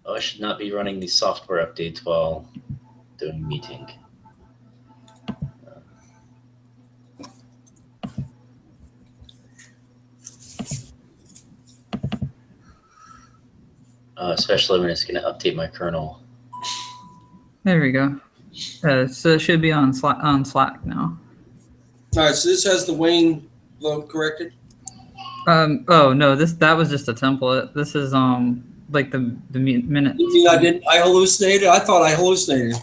Oh, I should not be running these software updates while doing meeting. Especially when it's going to update my kernel. There we go. So it should be on Slack now. All right, so this has the Wayne vote corrected? Oh no, that was just a template. This is like the minutes. You mean I hallucinated? I thought I hallucinated.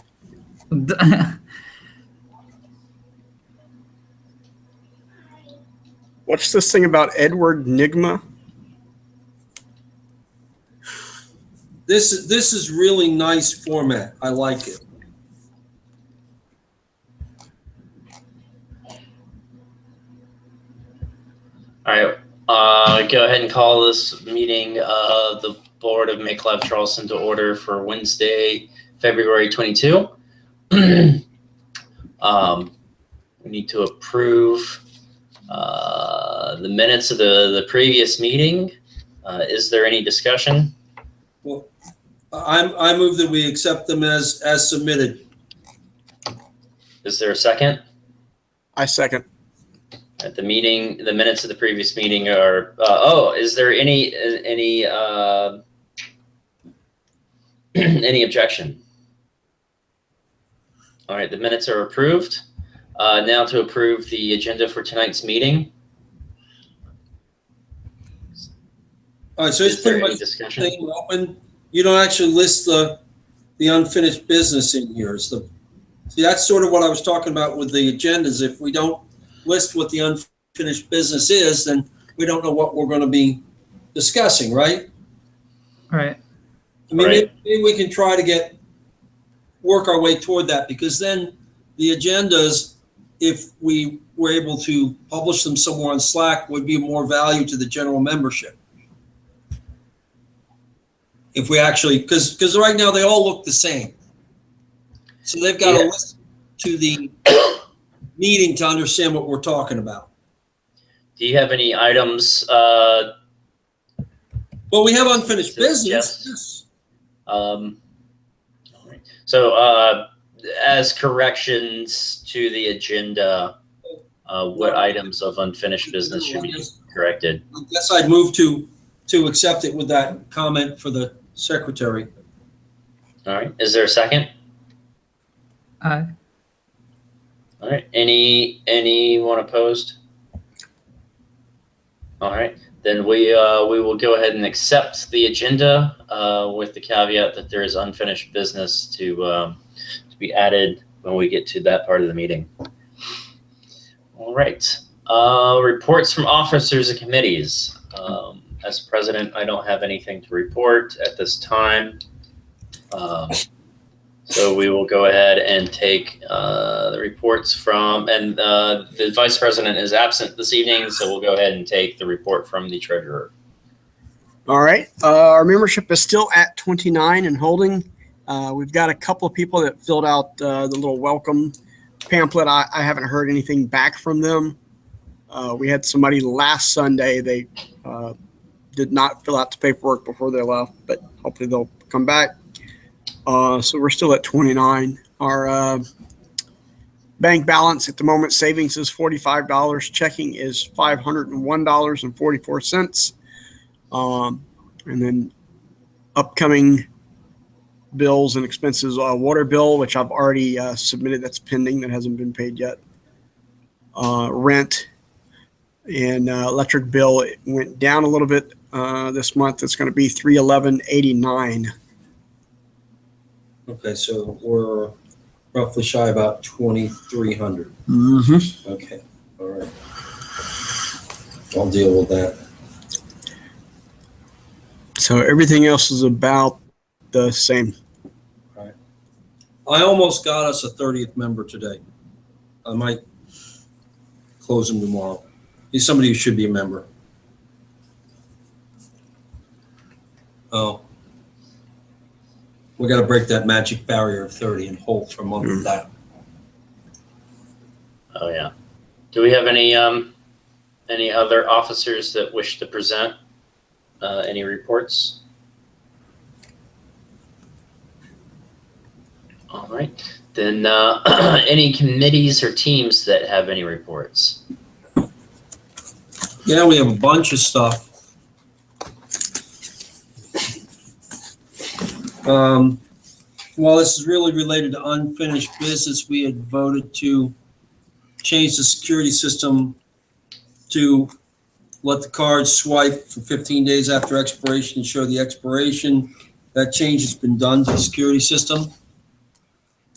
What's this thing about Edward Nigma? This is really nice format. I like it. All right, go ahead and call this meeting of the Board of MakeLab Charleston to order for Wednesday, February 22. We need to approve the minutes of the previous meeting. Is there any discussion? Well, I move that we accept them as submitted. Is there a second? I second. At the meeting, the minutes of the previous meeting are. Is there any any objection? All right, the minutes are approved. Now to approve the agenda for tonight's meeting. All right, so it's pretty much discussion. Open. You don't actually list the unfinished business in here. See, that's sort of what I was talking about with the agendas. If we don't list what the unfinished business is, then we don't know what we're going to be discussing, right? Right. I mean, maybe we can try to work our way toward that, because then the agendas, if we were able to publish them somewhere on Slack, would be more value to the general membership. If we actually, because right now they all look the same. So they've got to listen to the meeting to understand what we're talking about. Do you have any items? Well, we have unfinished business. Yes. All right. So as corrections to the agenda, what items of unfinished business should be corrected? I guess I'd move to accept it with that comment for the secretary. All right. Is there a second? Aye. All right. Anyone opposed? All right. Then we will go ahead and accept the agenda with the caveat that there is unfinished business to be added when we get to that part of the meeting. All right. Reports from officers and committees. As president, I don't have anything to report at this time. So we will go ahead and take the reports from, and the vice president is absent this evening, so we'll go ahead and take the report from the treasurer. All right. Our membership is still at 29 and holding. We've got a couple of people that filled out the little welcome pamphlet. I haven't heard anything back from them. We had somebody last Sunday. They did not fill out the paperwork before they left, but hopefully they'll come back. So we're still at 29. Our bank balance at the moment, savings is $45. Checking is $501.44. And then upcoming bills and expenses, water bill, which I've already submitted, that's pending, that hasn't been paid yet. Rent and electric bill, it went down a little bit this month. It's going to be $311.89. Okay, so we're roughly shy about 2,300. Mm-hmm. Okay, all right. I'll deal with that. So everything else is about the same. All right. I almost got us a 30th member today. I might close him tomorrow. He's somebody who should be a member. Oh. We got to break that magic barrier of 30 and hold for a month of that. Oh yeah. Do we have any other officers that wish to present any reports? All right. Then any committees or teams that have any reports? Yeah, we have a bunch of stuff. Well, this is really related to unfinished business. We had voted to change the security system to let the cards swipe for 15 days after expiration and show the expiration. That change has been done to the security system.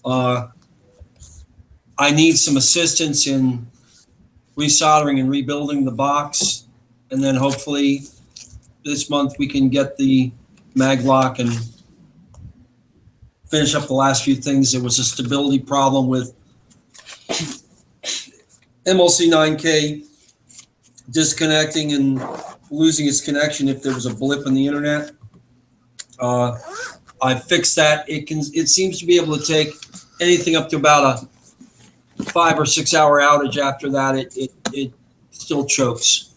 I need some assistance in resoldering and rebuilding the box. And then hopefully this month we can get the mag lock and finish up the last few things. There was a stability problem with MLC 9K disconnecting and losing its connection if there was a blip in the internet. I fixed that. It seems to be able to take anything up to about a 5 or 6 hour outage. After that, it still chokes.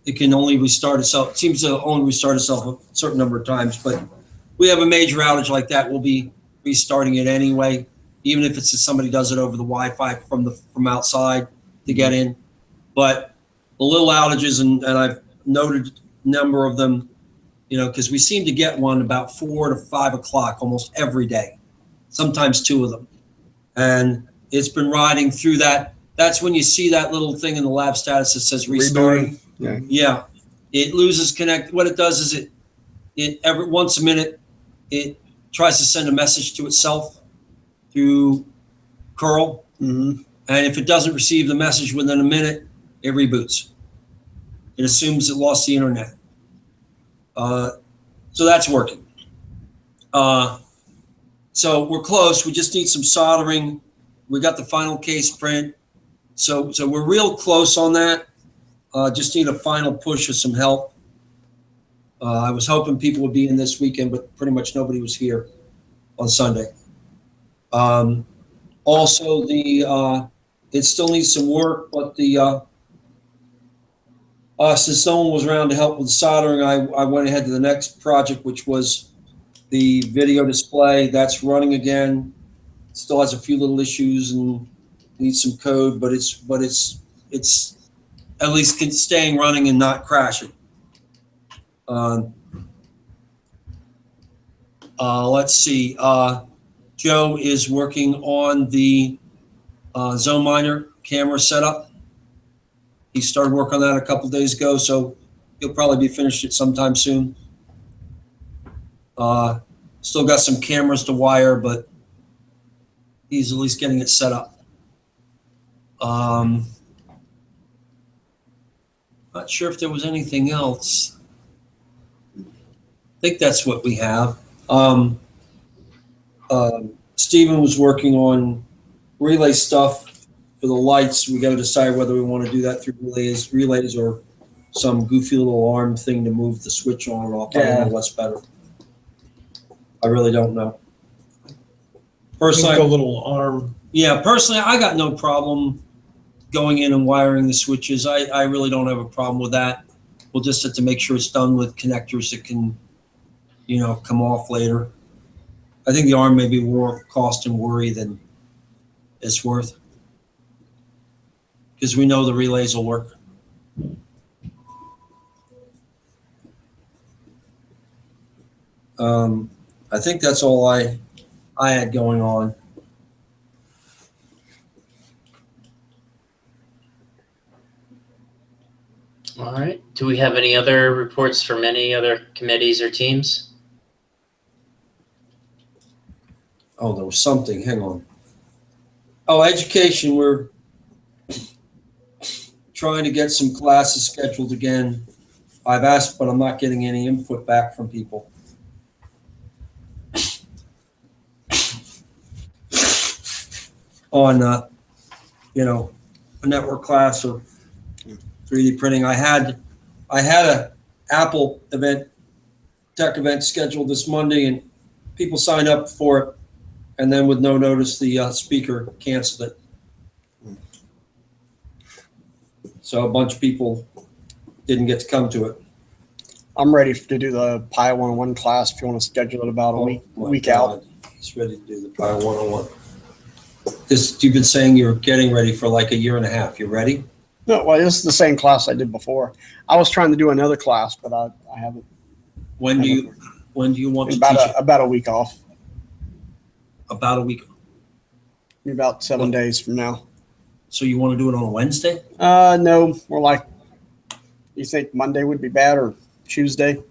It can only restart itself. It seems to only restart itself a certain number of times, but we have a major outage like that, we'll be restarting it anyway, even if it's if somebody does it over the Wi-Fi from outside to get in. But the little outages, and I've noted a number of them, you know, because we seem to get one about 4 to 5 o'clock almost every day, sometimes 2 of them. And it's been riding through that. That's when you see that little thing in the lab status that says restarting. Yeah. It loses connect. What it does is it every once a minute, it tries to send a message to itself through curl. Mm-hmm. And if it doesn't receive the message within a minute, it reboots. It assumes it lost the internet. So that's working. So we're close. We just need some soldering. We got the final case print. So we're real close on that. Just need a final push of some help. I was hoping people would be in this weekend, but pretty much nobody was here on Sunday. Also, it still needs some work, but since no one was around to help with soldering, I went ahead to the next project, which was the video display. That's running again. Still has a few little issues and needs some code, but it's at least staying running and not crashing. Let's see. Joe is working on the Zone Miner camera setup. He started work on that a couple days ago, so he'll probably be finished it sometime soon. Still got some cameras to wire, but he's at least getting it set up. Not sure if there was anything else. I think that's what we have. Stephen was working on relay stuff for the lights. We got to decide whether we want to do that through relays or some goofy little arm thing to move the switch on and off. I don't know what's better. I really don't know. Personally, a little arm. Yeah, personally, I got no problem going in and wiring the switches. I really don't have a problem with that. We'll just have to make sure it's done with connectors that can, you know, come off later. I think the arm may be more cost and worry than it's worth, because we know the relays will work. I think that's all I had going on. All right. Do we have any other reports from any other committees or teams? Oh, there was something. Hang on. Oh, education. We're trying to get some classes scheduled again. I've asked, but I'm not getting any input back from people. On, you know, a network class or 3D printing. I had a Apple event, tech event scheduled this Monday, and people signed up for it, and then with no notice, the speaker canceled it. So a bunch of people didn't get to come to it. I'm ready to do the Pi 101 class if you want to schedule it about a week out. He's ready to do the Pi 101. You've been saying you're getting ready for like a year and a half. You ready? No, well, this is the same class I did before. I was trying to do another class, but I haven't. When do you want to teach it? About a week off. About a week. About 7 days from now. So you want to do it on a Wednesday? No, more like, you think Monday would be bad or Tuesday?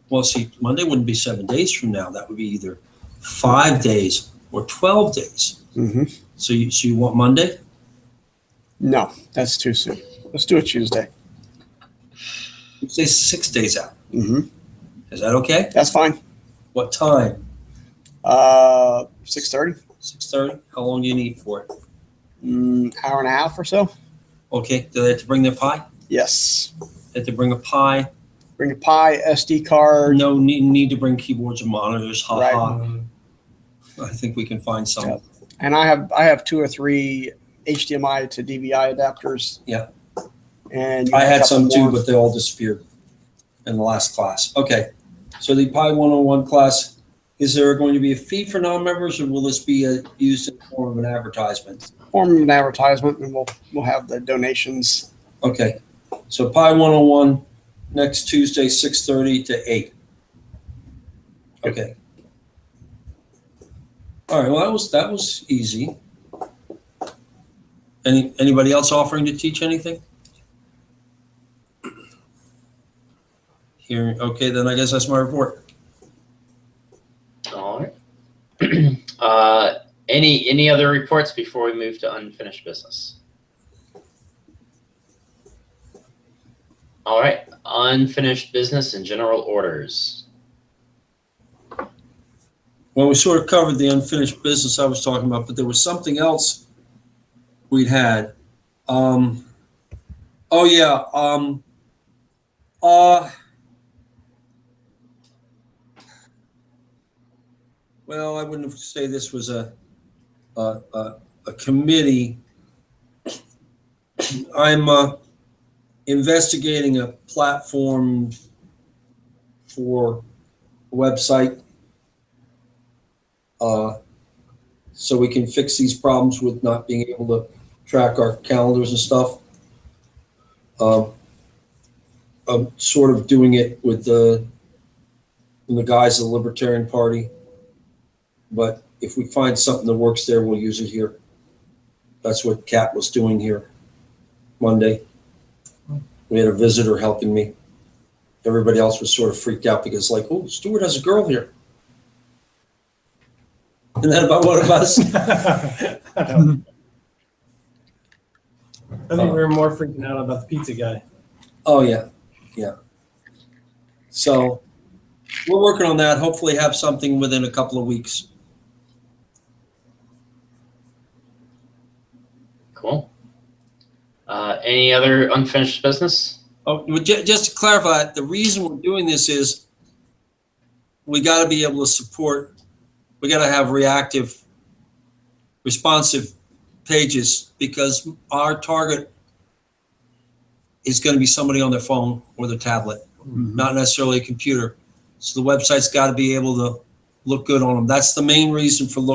Well, see, Monday wouldn't be 7 days from now. That would be either 5 days or 12 days. Mm-hmm. So you want Monday? No, that's too soon. Let's do it Tuesday. Tuesday's 6 days out. Mm-hmm. Is that okay? That's fine. What time? 6:30. 6:30? How long do you need for it? Hour and a half or so. Okay. Do they have to bring their Pi? Yes. They have to bring a Pi. Bring a Pi, SD card. No need to bring keyboards and monitors. Ha Right. ha. I think we can find some. Yep. And I have 2 or 3 HDMI to DVI adapters. Yeah. And I had a couple some too, more. but they all disappeared in the last class. Okay. So the Pi 101 class, is there going to be a fee for non-members, or will this be used in the form of an advertisement? Form an advertisement, and we'll have the donations. Okay. So Pi 101 next Tuesday, 6:30 to 8. Okay. All right. Well, that was easy. Anybody else offering to teach anything? Here. Okay. Then I guess that's my report. All right. Any other reports before we move to unfinished business? All right, unfinished business and general orders. Well, we sort of covered the unfinished business I was talking about, but there was something else we'd had. Oh yeah. Well, I wouldn't say this was a committee. I'm investigating a platform for a website, so we can fix these problems with not being able to track our calendars and stuff. I'm sort of doing it with the guys of the Libertarian Party. But if we find something that works there, we'll use it here. That's what Kat was doing here Monday. We had a visitor helping me. Everybody else was sort of freaked out because like, oh, Stuart has a girl here. Isn't that about one of us? I think we were more freaking out about the pizza guy. Oh, yeah. Yeah. So we're working on that. Hopefully have something within a couple of weeks. Cool. Any other unfinished business? Oh, just to clarify, the reason we're doing this is we got to be able to support, we got to have reactive, responsive pages because our target is going to be somebody on their phone or their tablet, not necessarily a computer. So the website's got to be able to look good on them. That's the main reason for we're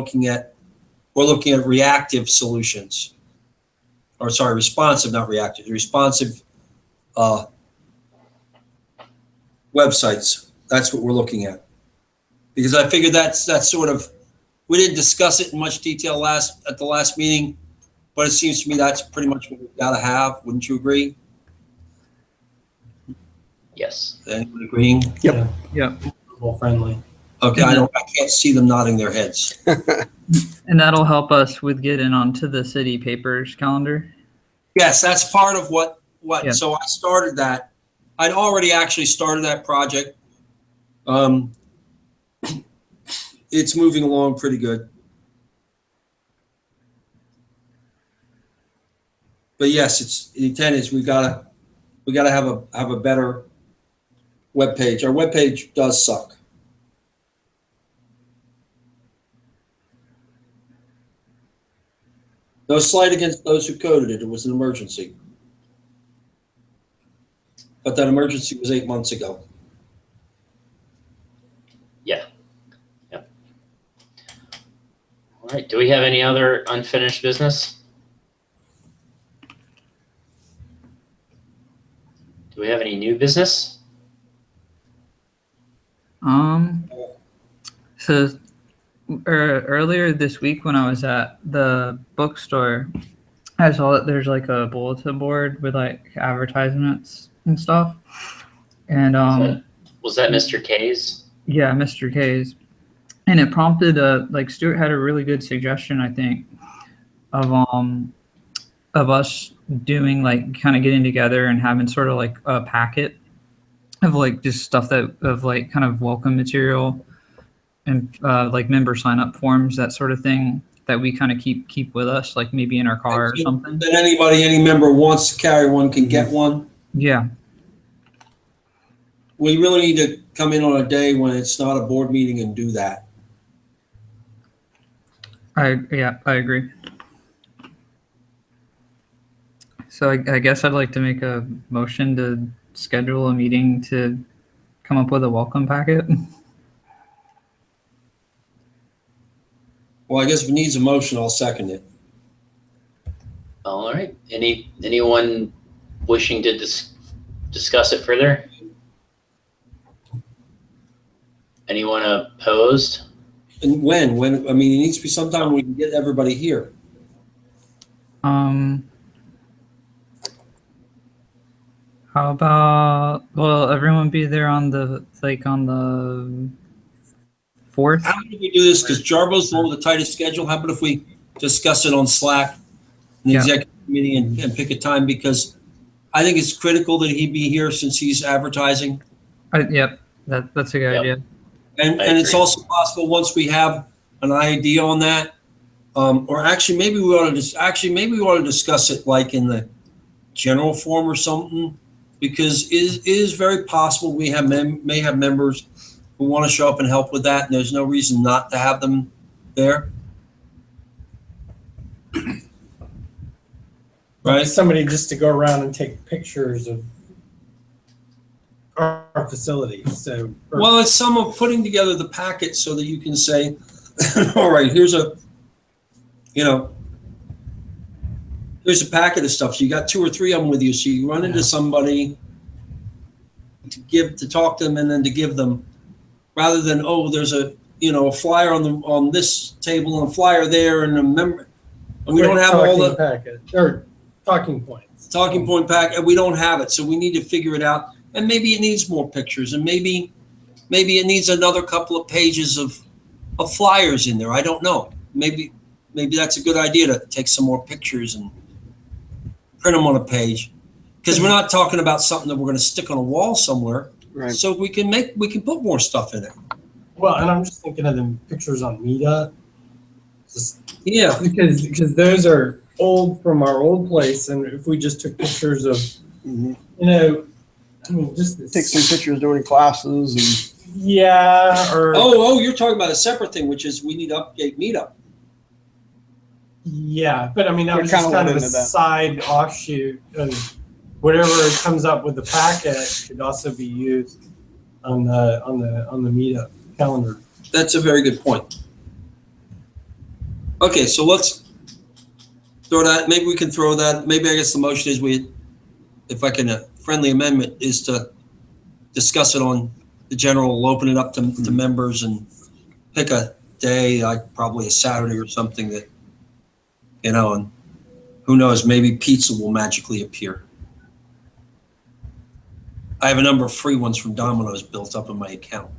looking at reactive solutions. Or sorry, responsive, not reactive, responsive websites. That's what we're looking at. Because I figured that's sort of, we didn't discuss it in much detail at the last meeting, but it seems to me that's pretty much what we've got to have. Wouldn't you agree? Yes. Anyone agreeing? Yep. Yep. Mobile friendly. Okay, I can't see them nodding their heads. And that'll help us with getting onto the city papers calendar. Yes, that's part of what, Yeah. So I started that. I'd already actually started that project. It's moving along pretty good. But yes, the intent is we gotta have a better web page. Our web page does suck. No slight against those who coded it. It was an emergency. But that emergency was 8 months ago. Yeah. Yep. All right, do we have any other unfinished business? Do we have any new business? So earlier this week when I was at the bookstore, I saw that there's like a bulletin board with like advertisements and stuff. And Was that Mr. K's? yeah, Mr. K's. And it prompted like Stuart had a really good suggestion, I think, of us doing like kind of getting together and having sort of like a packet of like just stuff that of like kind of welcome material and like member sign up forms, that sort of thing that we kind of keep with us, like maybe in our car or something. Then any member wants to carry one can get one. Yeah. We really need to come in on a day when it's not a board meeting and do that. I agree. So I guess I'd like to make a motion to schedule a meeting to come up with a welcome packet. Well, I guess if it needs a motion, I'll second it. All right. Anyone wishing to discuss it further? Anyone opposed? And when? I mean, it needs to be sometime we can get everybody here. How about, will everyone be there on the 4th? How about if we do this? Because Jarbo's the one with the tightest schedule. How about if we discuss it on Slack in the Yeah. executive meeting and pick a time? Because I think it's critical that he be here since he's advertising. Yep, that's a good Yep. idea. And I it's agree. also possible once we have an idea on that, or actually maybe we ought to discuss it like in the general form or something, because it is very possible we may have members who want to show up and help with that, and there's no reason not to have them there. Right? Somebody just to go around and take pictures of our facilities. So, Well, it's some of putting together the packet so that you can say, all right, here's a packet of stuff. So you got 2 or 3 of them with you. So you run into somebody to talk to them and then to give them, rather than, oh, there's a flyer on this table and a flyer there and a member. And we don't have all the packet or talking points. talking point pack, and we don't have it. So we need to figure it out. And maybe it needs more pictures, and maybe it needs another couple of pages of flyers in there. I don't know. Maybe that's a good idea to take some more pictures and print them on a page, because we're not talking about something that we're going to stick on a wall somewhere. Right. So we can put more stuff in it. Well, and I'm just thinking of the pictures on Meetup. Yeah. Because those are old from our old place, and if we just took pictures of, just Take some pictures during classes and. yeah, or Oh, you're talking about a separate thing, which is we need to update Meetup. yeah, but I mean that We're was just kinda kind of a led into that. side offshoot, and whatever comes up with the packet could also be used on the Meetup calendar. That's a very good point. Okay, so let's throw that. Maybe we can throw that. Maybe I guess the motion is if I can, a friendly amendment is to discuss it on the general. We'll open it up to members and pick a day, like probably a Saturday or something that, and who knows, maybe pizza will magically appear. I have a number of free ones from Domino's built up in my account.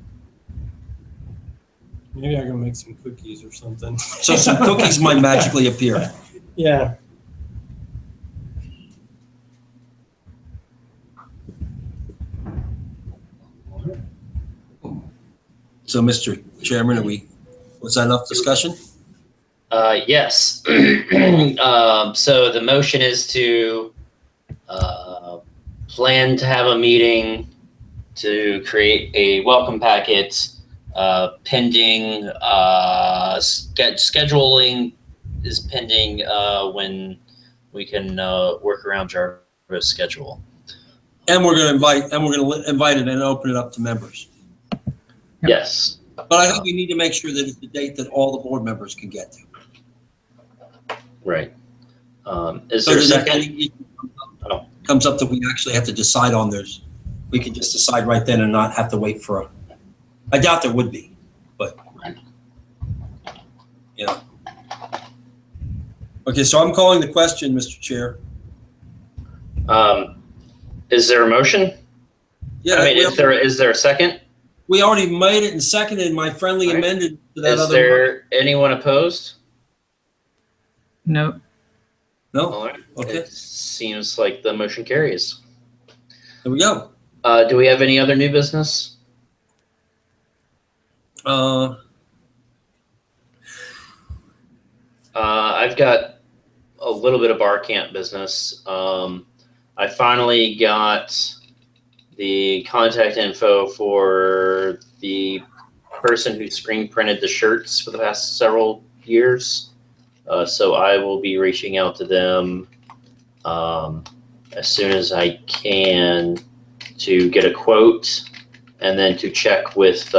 Maybe I can make some cookies or something. So some cookies might magically appear. Yeah. So, Mr. Chairman, was that enough discussion? Yes. So the motion is to plan to have a meeting to create a welcome packet pending scheduling is pending when we can work around Jarvis' schedule. And we're going to invite it and open it up to members. Yes. But I think we need to make sure that it's the date that all the board members can get to. Right. Is So there a that if second? any issue Oh. comes up that we actually have to decide on, we can just decide right then and not have to wait for I doubt there would be, but, you know. Okay, so I'm calling the question, Mr. Chair. Is there a motion? Yeah, I mean, is there a second? we already made it and seconded my friendly All right. amended to that Is other. there anyone opposed? No. No? All right. Okay. It seems like the motion carries. There we go. Do we have any other new business? I've got a little bit of bar camp business. I finally got the contact info for the person who screen printed the shirts for the past several years. So I will be reaching out to them as soon as I can to get a quote and then to check with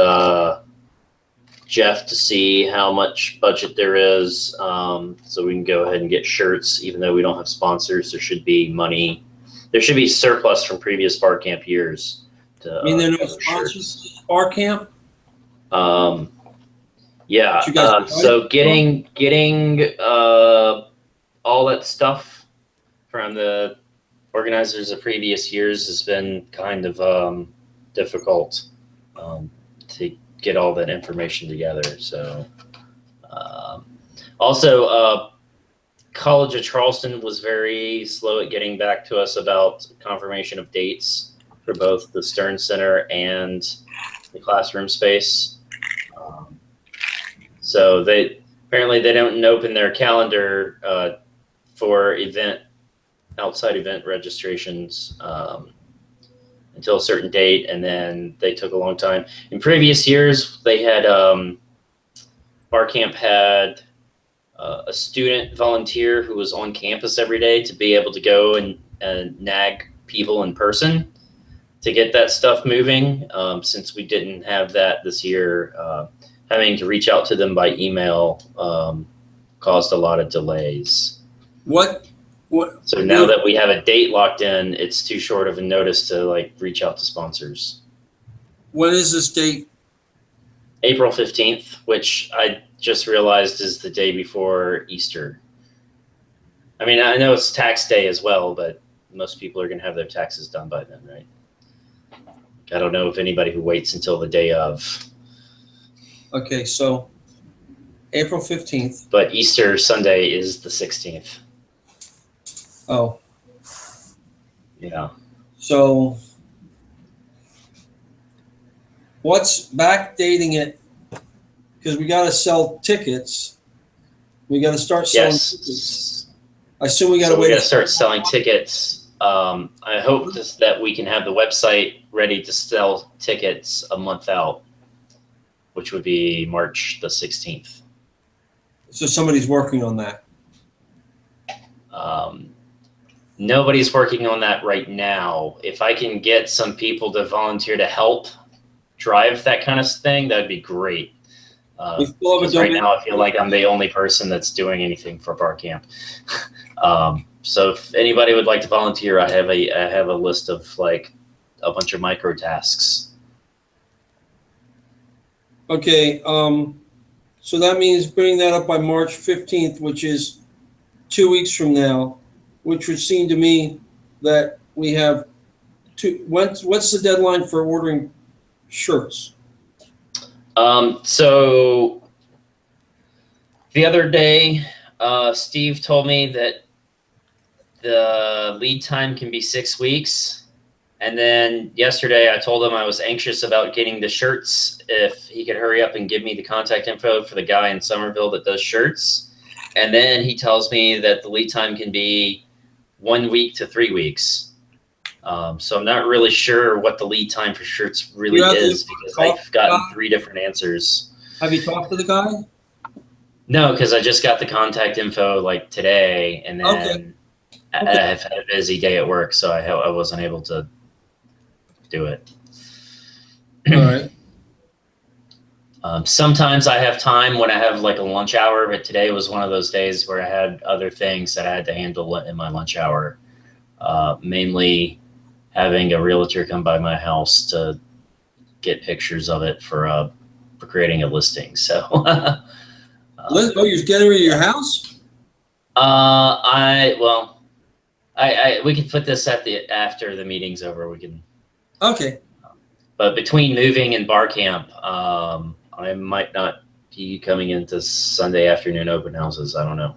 Jeff to see how much budget there is, so we can go ahead and get shirts. Even though we don't have sponsors, there should be money. There should be surplus from previous bar camp years. I mean, there are no cover sponsors for bar camp? Yeah. You guys So getting all that stuff from the organizers of previous years has been kind of difficult to get all that information together. So also College of Charleston was very slow at getting back to us about confirmation of dates for both the Stern Center and the classroom space. So they don't open their calendar for outside event registrations until a certain date, and then they took a long time. In previous years, they had bar camp had a student volunteer who was on campus every day to be able to go and nag people in person to get that stuff moving. Since we didn't have that this year, having to reach out to them by email caused a lot of delays. What? So now that we have a date locked in, it's too short of a notice to reach out to sponsors. When is this date? April 15th, which I just realized is the day before Easter. I mean, I know it's tax day as well, but most people are going to have their taxes done by then, right? I don't know if anybody who waits until the day of. Okay, so April 15th. But Easter Sunday is the 16th. Oh. Yeah. So what's backdating it? Because we got to sell tickets. We got to start selling tickets. I assume we got to wait. We got to start selling tickets. I hope that we can have the website ready to sell tickets a month out, which would be March the 16th. So somebody's working on that. Nobody's working on that right now. If I can get some people to volunteer to help drive that kind of thing, that'd be great. Because right now I feel like I'm the only person that's doing anything for bar camp. So if anybody would like to volunteer, I have a list of a bunch of micro tasks. Okay, so that means bring that up by March 15th, which is 2 weeks from now, which would seem to me that we have what's the deadline for ordering shirts? So the other day, Steve told me that the lead time can be 6 weeks. And then yesterday I told him I was anxious about getting the shirts, if he could hurry up and give me the contact info for the guy in Somerville that does shirts. And then he tells me that the lead time can be 1 week to 3 weeks. So I'm not really sure what the lead time for shirts really is, because I've gotten 3 different answers. Have you talked to the guy? No, because I just got the contact info today, and then I've had a busy day at work, so I wasn't able to do it. All right. Sometimes I have time when I have like a lunch hour, but today was one of those days where I had other things that I had to handle in my lunch hour. Mainly having a realtor come by my house to get pictures of it for creating a listing. So, Oh, you're getting rid of your house? we can put this after the meeting's over. We can. Okay. But between moving and bar camp, I might not be coming into Sunday afternoon open houses. I don't know.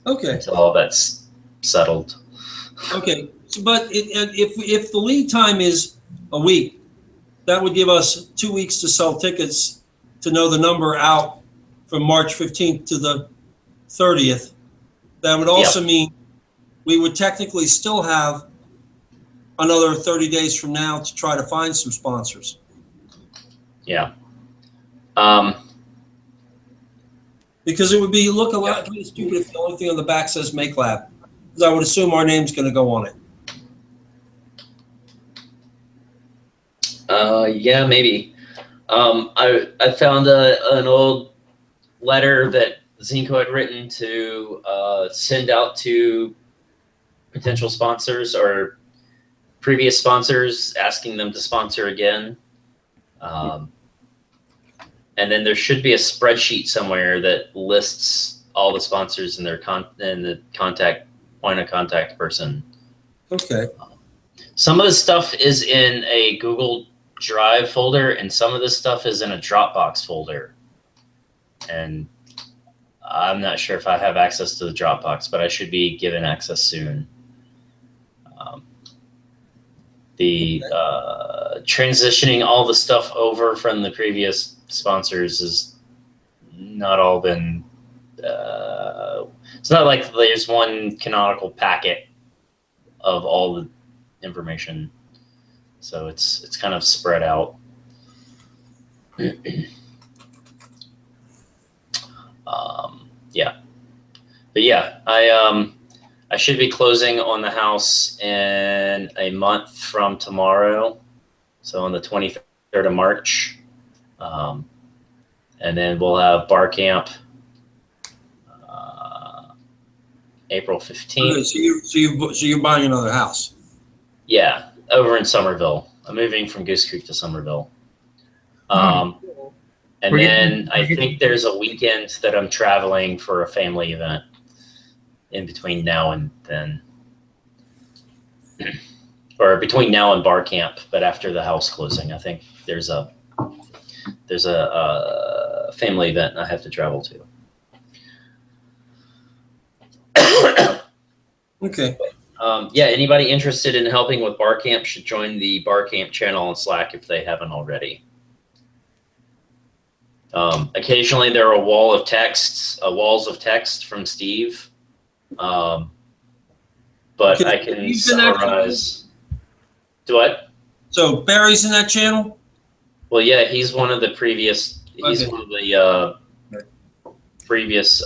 Okay. Until all that's settled. Okay. So, but if the lead time is a week, that would give us 2 weeks to sell tickets to know the number out from March 15th to the 30th. That would also mean we would technically still have another 30 days from now to try to find some sponsors. Yeah. Because it would look a lot kind of stupid if the only thing on the back says MakeLab. Because I would assume our name's going to go on it. Yeah, maybe. I found an old letter that Zinco had written to send out to potential sponsors or previous sponsors, asking them to sponsor again. And then there should be a spreadsheet somewhere that lists all the sponsors and the point of contact person. Okay. Some of the stuff is in a Google Drive folder, and some of this stuff is in a Dropbox folder. And I'm not sure if I have access to the Dropbox, but I should be given access soon. Transitioning all the stuff over from the previous sponsors has not all been. It's not like there's one canonical packet of all the information, so it's kind of spread out. Yeah, but yeah, I should be closing on the house in a month from tomorrow, so on the 23rd of March, and then we'll have bar camp April 15th. Okay, so you're buying another house? Yeah, over in Somerville. I'm moving from Goose Creek to Somerville. And then I think there's a weekend that I'm traveling for a family event in between now and then. Or between now and bar camp, but after the house closing. I think there's a family event I have to travel to. Okay. Yeah, anybody interested in helping with bar camp should join the bar camp channel on Slack if they haven't already. Occasionally there are walls of text from Steve, but Okay, I can summarize. Do what? So Barry's in that channel? Well, yeah, he's one of the previous. He's Okay. one of the previous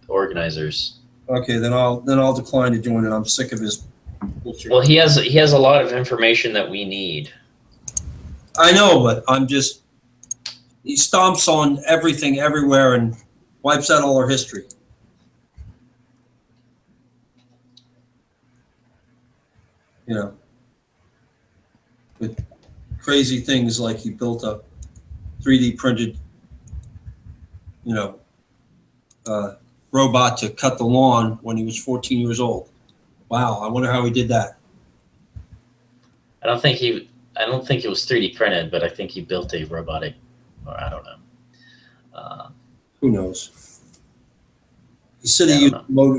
organizers. Okay, then I'll decline to join it. I'm sick of his bullshit. Well, he has a lot of information that we need. I know, but he stomps on everything everywhere and wipes out all our history. You know, with crazy things like he built a 3D printed, robot to cut the lawn when he was 14 years old. Wow, I wonder how he did that. I don't think it was 3D printed, but I think he built a robotic, or I don't know. Who knows? He said he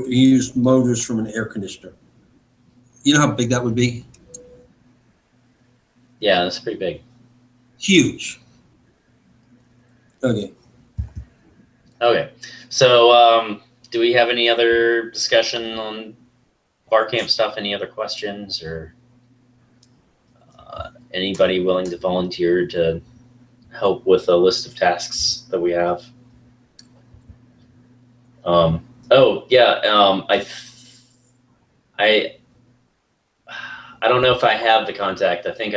used motors from an air conditioner. You know how big that would be? Yeah, that's pretty big. Huge. Okay. Okay, so do we have any other discussion on bar camp stuff? Any other questions, or anybody willing to volunteer to help with a list of tasks that we have? I don't know if I have the contact. I think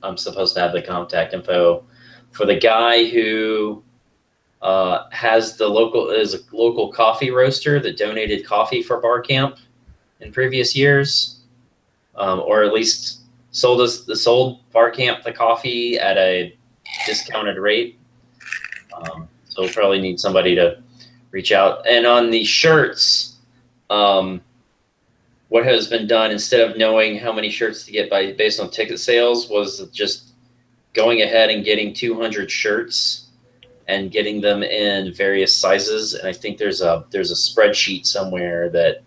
I'm supposed to have the contact info for the guy who is a local coffee roaster that donated coffee for bar camp in previous years, or at least sold bar camp the coffee at a discounted rate. So we'll probably need somebody to reach out. And on the shirts, what has been done, instead of knowing how many shirts to get based on ticket sales, was just going ahead and getting 200 shirts and getting them in various sizes. And I think there's a spreadsheet somewhere that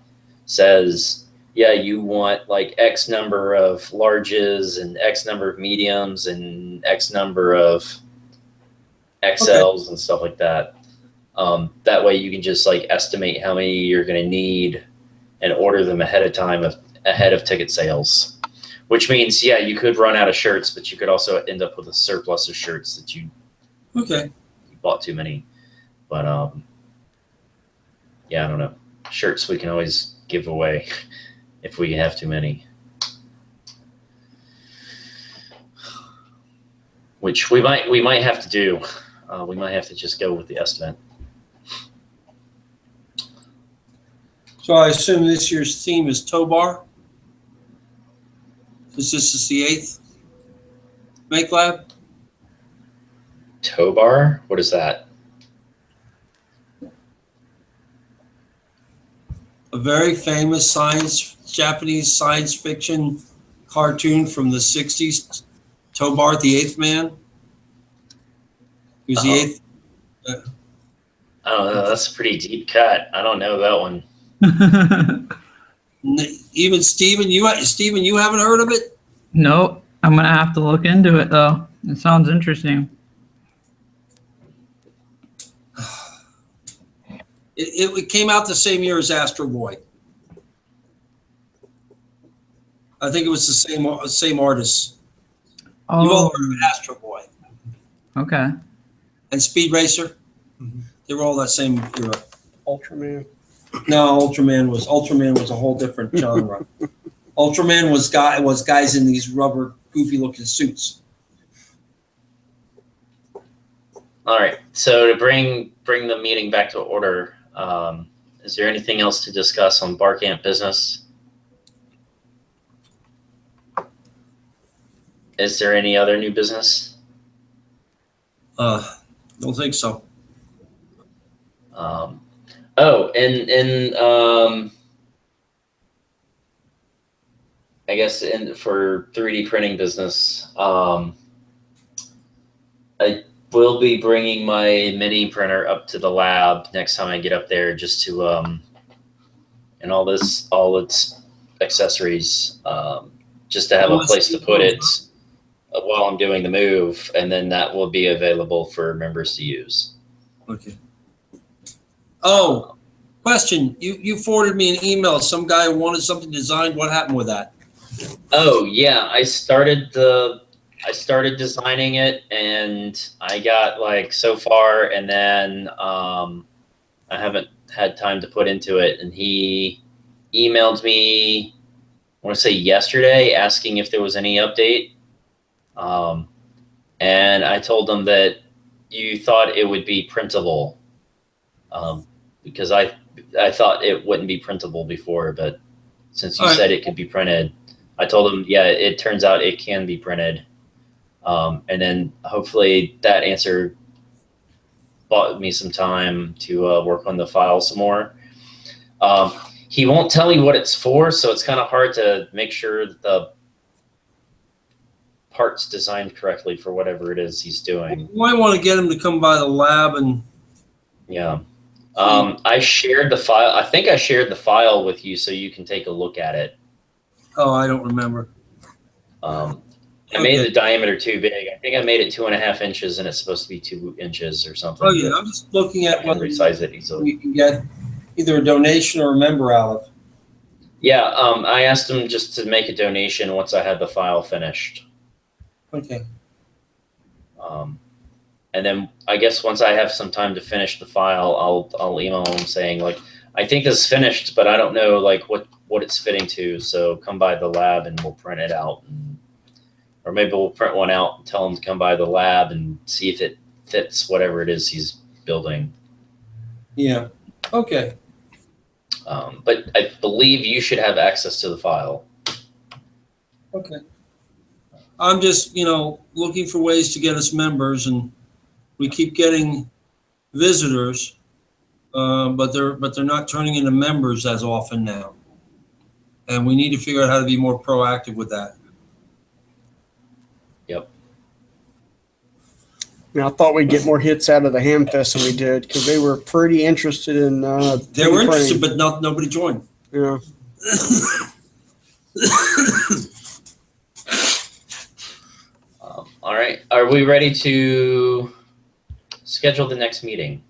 says, yeah, you want like X number of larges and X number of mediums and X number of XLs and stuff like that. That way you can just like estimate how many you're going to need and order them ahead of time, ahead of ticket sales. Which means, yeah, you could run out of shirts, but you could also end up with a surplus of shirts that you bought too many. But yeah, I don't know. Shirts we can always give away if we have too many. Which we might have to do. We might have to just go with the estimate. So I assume this year's theme is tow bar? This is the 8th Make Lab? Tow bar? What is that? A very famous Japanese science fiction cartoon from the 60s, Tow Bar, the 8th Man. He was the 8th. I don't know. That's a pretty deep cut. I don't know that one. Even Steven, you haven't heard of it? Nope. I'm gonna have to look into it though. It sounds interesting. It came out the same year as Astro Boy. I think it was the same artist. You've all heard of Astro Boy. Okay. And Speed Racer. They were all that same era. Ultraman. No, Ultraman was a whole different genre. Ultraman was guys in these rubber, goofy-looking suits. All right. So to bring the meeting back to order, is there anything else to discuss on bar camp business? Is there any other new business? Don't think so. I guess for 3D printing business, I will be bringing my mini printer up to the lab next time I get up there, just to and all its accessories, just to have a place to put it while I'm doing the move, and then that will be available for members to use. Okay. Oh, question. You forwarded me an email. Some guy wanted something designed. What happened with that? Oh yeah, I started designing it, and I got like so far, and then I haven't had time to put into it. And he emailed me, I want to say yesterday, asking if there was any update. And I told him that you thought it would be printable, because I thought it wouldn't be printable before, but since you said it could be printed, I told him, yeah, it turns out it can be printed. And then hopefully that answer bought me some time to work on the file some more. He won't tell me what it's for, so it's kind of hard to make sure that the part's designed correctly for whatever it is he's doing. You might want to get him to come by the lab and. Yeah. I shared the file. I think I shared the file with you so you can take a look at it. Oh, I don't remember. I made the diameter too big. I think I made it 2.5 inches, and it's supposed to be 2 inches or something. Oh yeah, I'm just looking at whether resize it easily. we can get either a donation or a member out of. Yeah, I asked him just to make a donation once I had the file finished. Okay. And then I guess once I have some time to finish the file, I'll email him saying, like, I think this is finished, but I don't know like what it's fitting to. So come by the lab and we'll print it out and Or maybe we'll print one out and tell him to come by the lab and see if it fits whatever it is he's building. Yeah. Okay. But I believe you should have access to the file. Okay. I'm just, looking for ways to get us members, and we keep getting visitors, but they're not turning into members as often now. And we need to figure out how to be more proactive with that. Yep. I thought we'd get more hits out of the Hamfest than we did because they were pretty interested in. They were interested, but nobody joined. Yeah. All right. Are we ready to schedule the next meeting?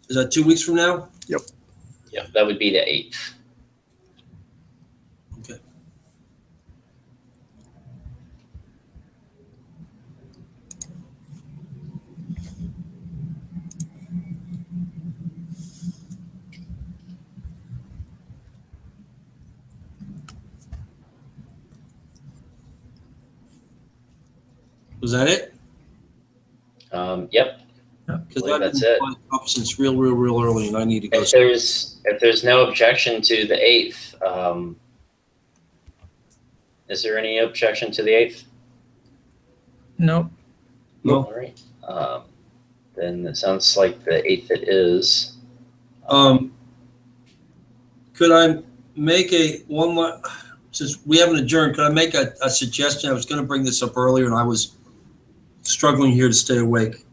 Is that 2 weeks from now? Yep, that would be the 8th. Okay. Was that it? Yep. Because believe that's it. Up since real early, and I need to go. If there's no objection to the 8th, is there any objection to the 8th? Nope. No. All right. Then it sounds like the 8th it is. Could I make since we haven't adjourned, could I make a suggestion? I was going to bring this up earlier, and I was struggling here to stay awake.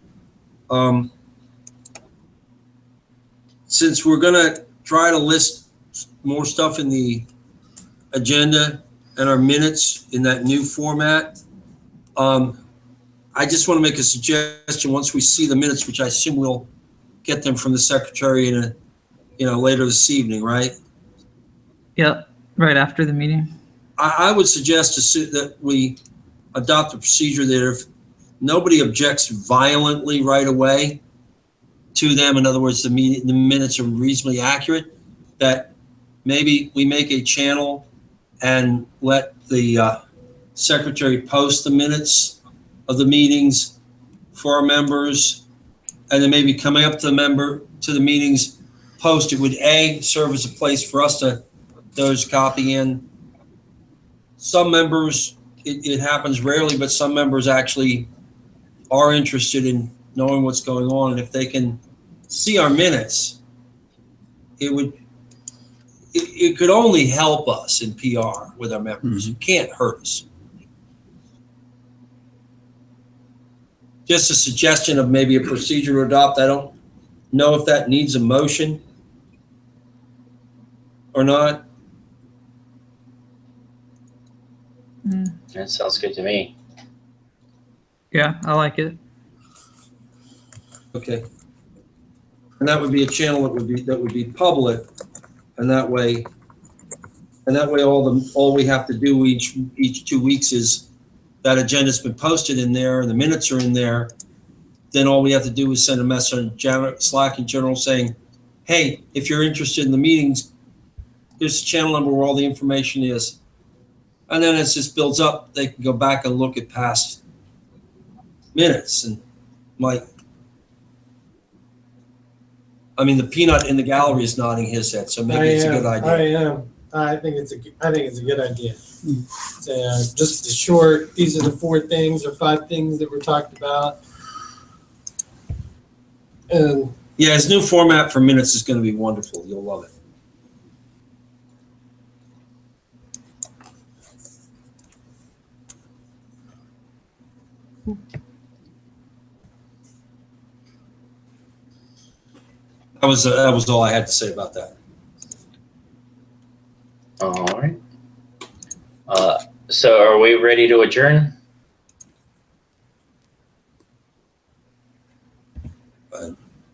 Since we're going to try to list more stuff in the agenda and our minutes in that new format, I just want to make a suggestion. Once we see the minutes, which I assume we'll get them from the secretary later this evening, right? Yep. Right after the meeting. I would suggest that we adopt a procedure that if nobody objects violently right away to them, in other words, the minutes are reasonably accurate, that maybe we make a channel and let the secretary post the minutes of the meetings for our members, and then maybe coming up to the meetings, post it would serve as a place for us to those copy in. Some members, it happens rarely, but some members actually are interested in knowing what's going on, and if they can see our minutes, it could only help us in PR with our members. It can't hurt us. Just a suggestion of maybe a procedure to adopt. I don't know if that needs a motion or not. That sounds good to me. Yeah, I like it. Okay. And that would be a channel that would be public, and that way all we have to do each 2 weeks is that agenda's been posted in there and the minutes are in there. Then all we have to do is send a message on Slack in general saying, hey, if you're interested in the meetings, here's the channel number where all the information is. And then as this builds up, they can go back and look at past minutes. And the peanut in the gallery is nodding his head, so maybe it's a good idea. I am. I think it's a good idea. Just the short. These are the 4 things or 5 things that were talked about. And yeah, his new format for minutes is going to be wonderful. You'll love it. That was all I had to say about that. All right. So are we ready to adjourn?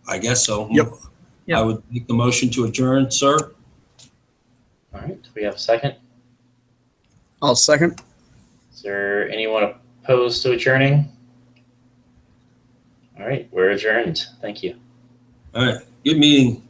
I guess so. Yep. I would make the motion to adjourn, sir. All right. Do we have a second? I'll second. Is there anyone opposed to adjourning? All right. We're adjourned. Thank you. All right. Good meeting.